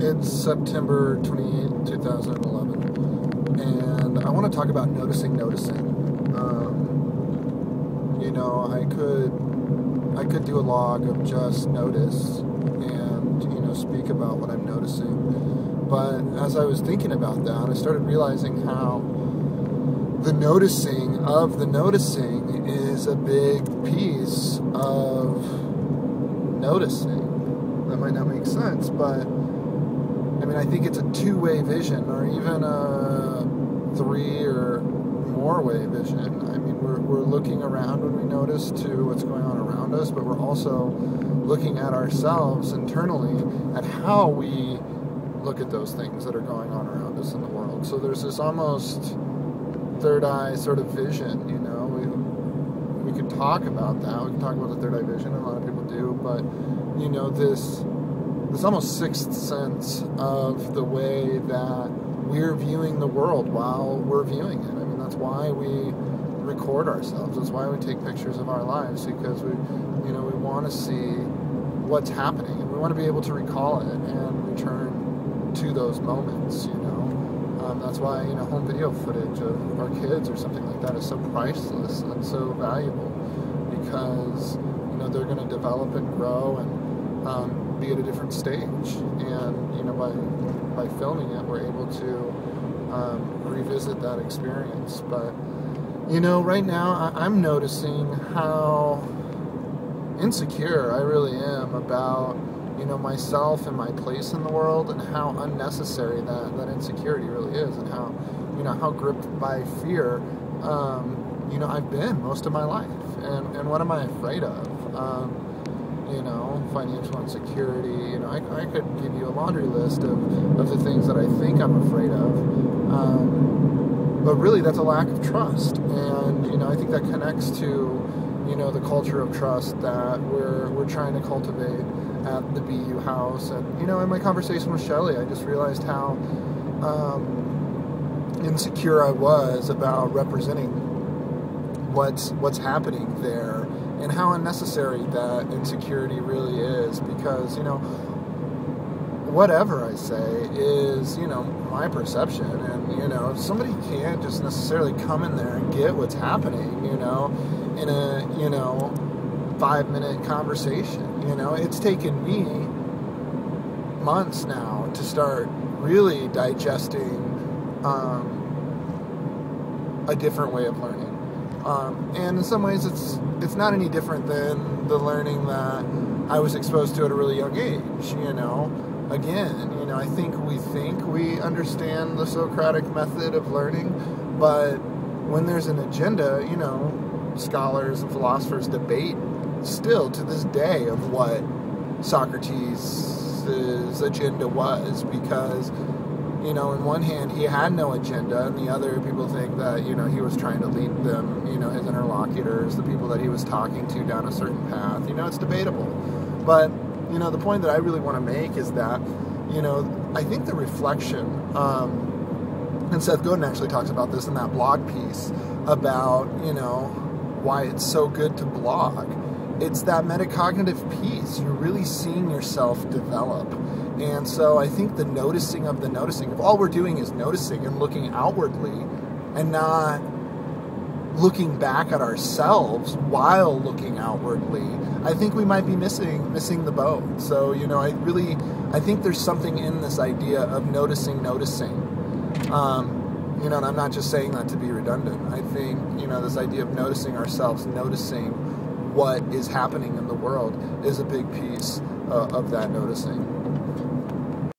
It's September 28th, 2011, and I want to talk about noticing. I could do a log of just notice and, speak about what I'm noticing. But as I was thinking about that, I started realizing how the noticing of the noticing is a big piece of noticing. That might not make sense, but I think it's a two-way vision, or even a three or more-way vision. We're looking around when we notice to what's going on around us, but we're also looking at ourselves internally at how we look at those things that are going on around us in the world. So there's this almost third eye sort of vision, we could talk about that. We can talk about the third eye vision, and a lot of people do, but this almost sixth sense of the way that we're viewing the world while we're viewing it. That's why we record ourselves. That's why we take pictures of our lives, because we want to see what's happening, and we want to be able to recall it and return to those moments. That's why home video footage of our kids or something like that is so priceless and so valuable, because they're going to develop and grow and be at a different stage, and by filming it, we're able to revisit that experience. But right now I'm noticing how insecure I really am about myself and my place in the world, and how unnecessary that insecurity really is, and how gripped by fear I've been most of my life. And what am I afraid of? Financial insecurity. I could give you a laundry list of the things that I think I'm afraid of. But really, that's a lack of trust. And, I think that connects to, the culture of trust that we're trying to cultivate at the BU house. And, in my conversation with Shelly, I just realized how insecure I was about representing what's happening there, and how unnecessary that insecurity really is, because, whatever I say is, my perception, and, if somebody can't just necessarily come in there and get what's happening, in a, 5-minute conversation, it's taken me months now to start really digesting a different way of learning. And in some ways it's not any different than the learning that I was exposed to at a really young age. Again, I think we understand the Socratic method of learning, but when there's an agenda, scholars and philosophers debate still to this day of what Socrates' agenda was, because in one hand, he had no agenda, and the other people think that, he was trying to lead them, his interlocutors, the people that he was talking to, down a certain path. It's debatable. But, the point that I really want to make is that, I think the reflection, and Seth Godin actually talks about this in that blog piece about, why it's so good to blog. It's that metacognitive piece. You're really seeing yourself develop. And so I think the noticing of the noticing, if all we're doing is noticing and looking outwardly and not looking back at ourselves while looking outwardly, I think we might be missing the boat. So, I think there's something in this idea of noticing. And I'm not just saying that to be redundant. I think, this idea of noticing ourselves, noticing what is happening in the world, is a big piece of that noticing.